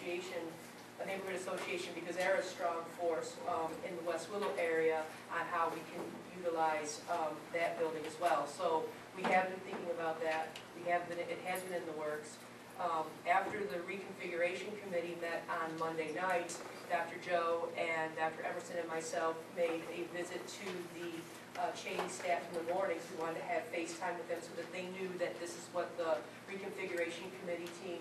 association, a neighborhood association, because they're a strong force in the West Willow area on how we can utilize that building as well. So we have been thinking about that. We have been, it has been in the works. After the reconfiguration committee met on Monday night, Dr. Joe and Dr. Emerson and myself made a visit to the Cheney staff in the mornings. We wanted to have FaceTime with them so that they knew that this is what the reconfiguration committee team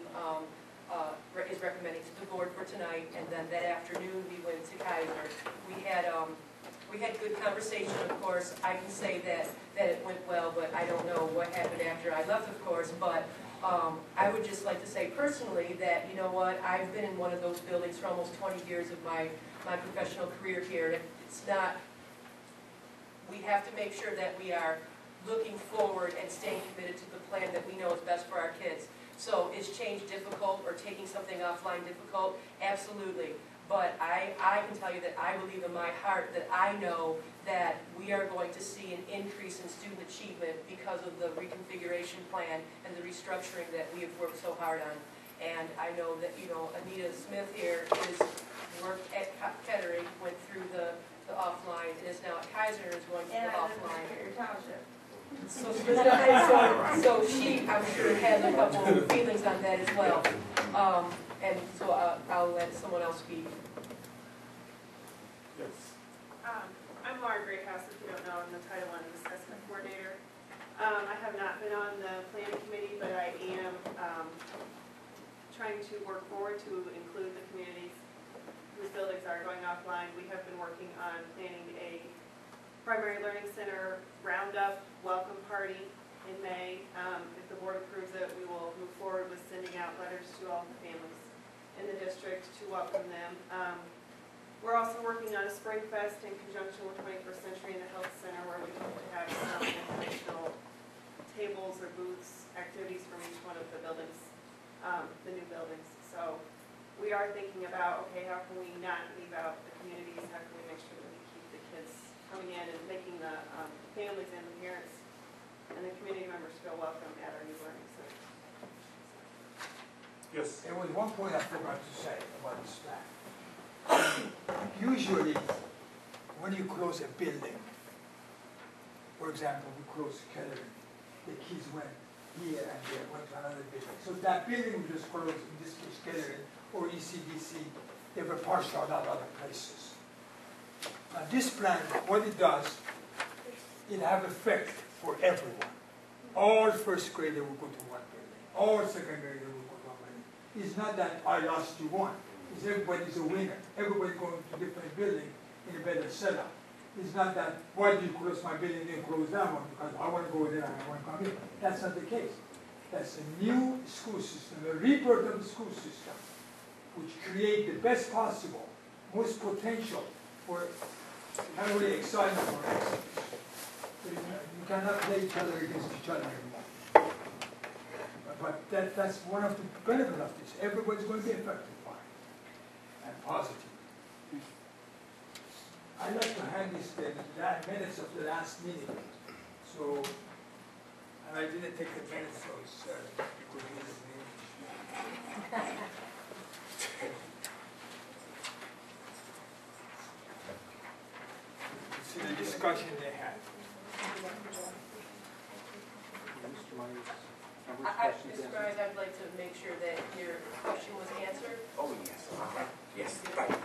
is recommending to the board for tonight. And then that afternoon we went to Kaiser. We had good conversation, of course. I can say that it went well, but I don't know what happened after I left, of course. But I would just like to say personally that, you know what, I've been in one of those buildings for almost 20 years of my professional career here. It's not, we have to make sure that we are looking forward and staying committed to the plan that we know is best for our kids. So is change difficult or taking something offline difficult? Absolutely. But I can tell you that I believe in my heart that I know that we are going to see an increase in student achievement because of the reconfiguration plan and the restructuring that we have worked so hard on. And I know that, you know, Anita Smith here is worked at Kettering, went through the offline, and is now at Kaiser, is going through the offline. So she, I'm sure, has a couple of feelings on that as well. And so I'll let someone else speak. Yes. I'm Laura Greathouse, if you don't know. I'm the Title I Assessment Coordinator. I have not been on the planning committee, but I am trying to work forward to include the communities whose buildings are going offline. We have been working on planning a primary learning center roundup welcome party in May. If the board approves it, we will move forward with sending out letters to all the families in the district to welcome them. We're also working on a Spring Fest in conjunction with 21st Century in the Health Center, where we hope to have some informational tables or booths, activities from each one of the buildings, the new buildings. So we are thinking about, okay, how can we not leave out the communities? How can we make sure that we keep the kids coming in and making the families and the parents and the community members feel welcome at our new learning center. Yes. There was one point I forgot to say about this plan. Usually, when you close a building, for example, we closed Kettering, the kids went here and there, went to another building. So that building we just closed, in this case Kettering or ECDC, they were partial at other places. Now this plan, what it does, it have effect for everyone. All first grader will go to one building. All second grader will go to one building. It's not that I lost you one. It's everybody's a winner. Everybody going to different building in a better setup. It's not that, why did you close my building and close that one? Because I want to go there and I want to come here. That's not the case. That's a new school system, a rebirth of the school system, which create the best possible, most potential for not only excitement for excellence. You cannot play each other against each other anymore. But that's one of the benefits of this. Everybody's going to be affected by it, and positive. I'd like to hand this the minutes of the last meeting. So, and I didn't take the minutes, so it's good news in English. See the discussion they had. Mr. Grimes, I'd like to make sure that your question was answered. Oh, yes. Yes, right.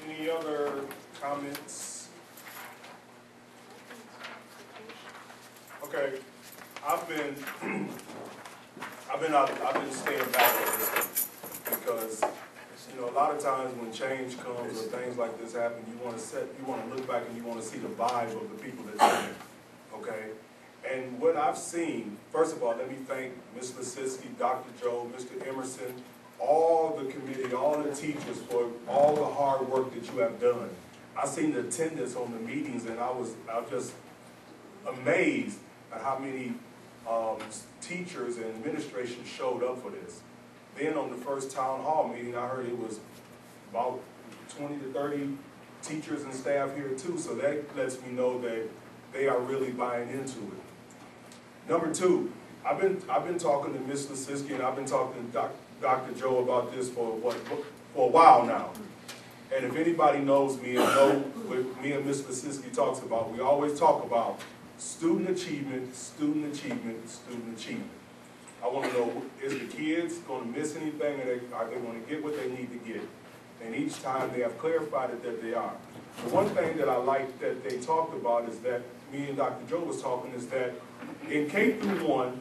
Any other comments? Okay, I've been staying back a little because, you know, a lot of times when change comes or things like this happen, you want to look back and you want to see the vibe of the people that's in it. Okay. And what I've seen, first of all, let me thank Ms. Lisiski, Dr. Joe, Mr. Emerson, all the committee, all the teachers for all the hard work that you have done. I seen the attendance on the meetings and I was just amazed at how many teachers and administration showed up for this. Then on the first town hall meeting, I heard it was about 20 to 30 teachers and staff here too, so that lets me know that they are really buying into it. Number two, I've been talking to Ms. Lasiski, and I've been talking to Dr. Joe about this for a while now. And if anybody knows me and know what me and Ms. Lasiski talks about, we always talk about student achievement, student achievement, student achievement. I want to know, is the kids going to miss anything, or are they going to get what they need to get? And each time they have clarified it that they are. The one thing that I like that they talked about is that, me and Dr. Joe was talking, is that in K through 1,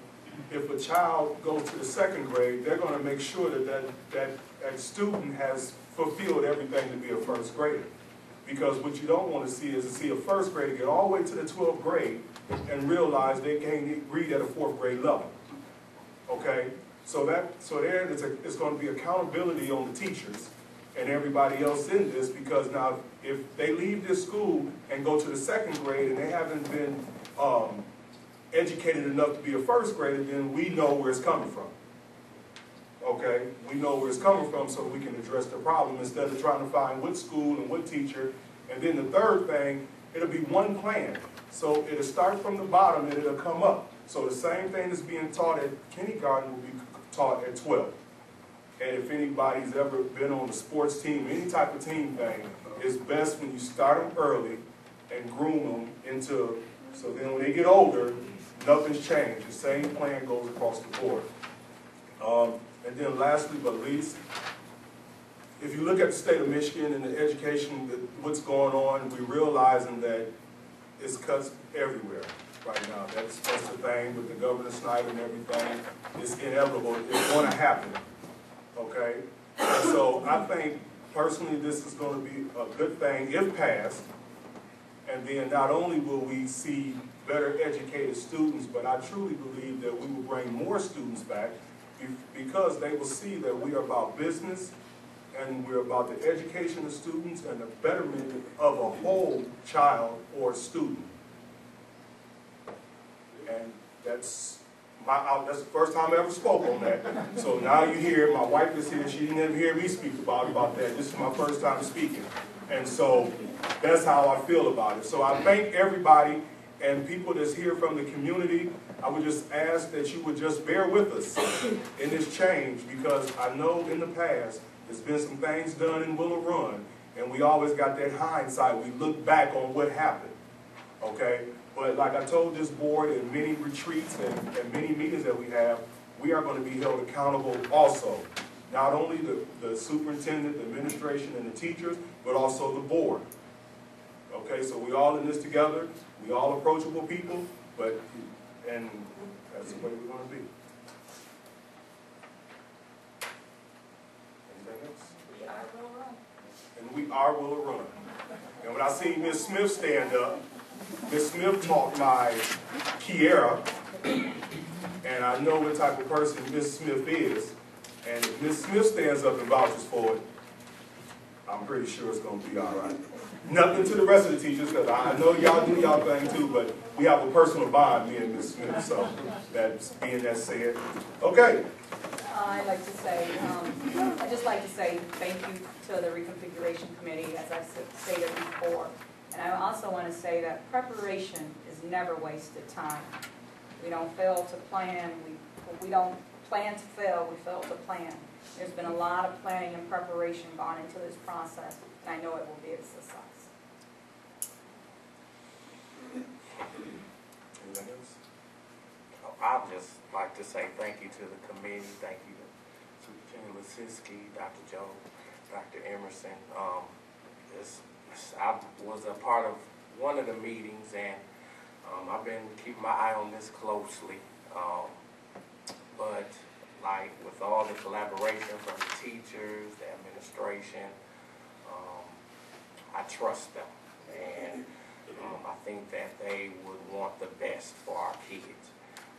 if a child goes to the 2nd grade, they're going to make sure that student has fulfilled everything to be a 1st grader. Because what you don't want to see is to see a 1st grader get all the way to the 12th grade and realize they can't read at a 4th grade level. Okay? So there it's going to be accountability on the teachers and everybody else in this, because now if they leave this school and go to the 2nd grade and they haven't been educated enough to be a 1st grader, then we know where it's coming from. Okay? We know where it's coming from, so we can address the problem instead of trying to find what school and what teacher. And then the third thing, it'll be one plan. So it'll start from the bottom and it'll come up. So the same thing that's being taught at kindergarten will be taught at 12. And if anybody's ever been on a sports team, any type of team thing, it's best when you start them early and groom them into, so then when they get older, nothing's changed. The same plan goes across the board. And then lastly but least, if you look at the state of Michigan and the education, what's going on, we're realizing that it's cuts everywhere right now. That's the thing with the Governor Snyder and everything. It's inevitable. It's going to happen. Okay? And so I think, personally, this is going to be a good thing if passed. And then not only will we see better educated students, but I truly believe that we will bring more students back because they will see that we are about business and we're about the education of students and the betterment of a whole child or student. And that's the first time I ever spoke on that. So now you hear, my wife is here, she didn't even hear me speak about that. This is my first time speaking. And so that's how I feel about it. So I thank everybody and people that's here from the community. I would just ask that you would just bear with us in this change, because I know in the past there's been some things done in Willow Run, and we always got that hindsight. We look back on what happened, okay? But like I told this board in many retreats and many meetings that we have, we are going to be held accountable also. Not only the superintendent, the administration, and the teachers, but also the board. Okay, so we all in this together. We all approachable people, and that's the way we're going to be. Anything else? We are Willow Run. And we are Willow Run. And when I seen Ms. Smith stand up, Ms. Smith taught my Kiera, and I know what type of person Ms. Smith is. And if Ms. Smith stands up and vouches for it, I'm pretty sure it's going to be all right. Nothing to the rest of the teachers, because I know y'all do y'all thing too, but we have a personal bond, me and Ms. Smith, so that's being that said. Okay. I'd like to say, I'd just like to say thank you to the Reconfiguration Committee, as I stated before. And I also want to say that preparation is never wasted time. We don't fail to plan. We don't plan to fail. We fail to plan. There's been a lot of planning and preparation gone into this process, and I know it will be a success. Anything else? I'd just like to say thank you to the committee, thank you to Superintendent Lasiski, Dr. Joe, Dr. Emerson. I was a part of one of the meetings, and I've been keeping my eye on this closely. But like with all the collaboration from the teachers, the administration, I trust them, and I think that they would want the best for our kids.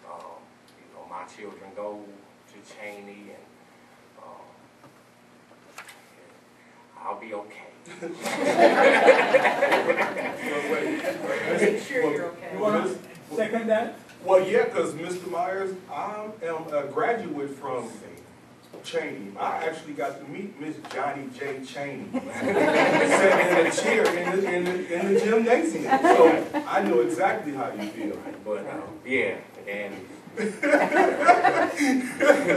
You know, my children go to Cheney, and I'll be okay. Make sure you're okay. You want to second that? Well, yeah, because Mr. Myers, I am a graduate from Cheney. I actually got to meet Miss Johnny J. Cheney sitting in a chair in the gymnasium. So I know exactly how you feel. But yeah, and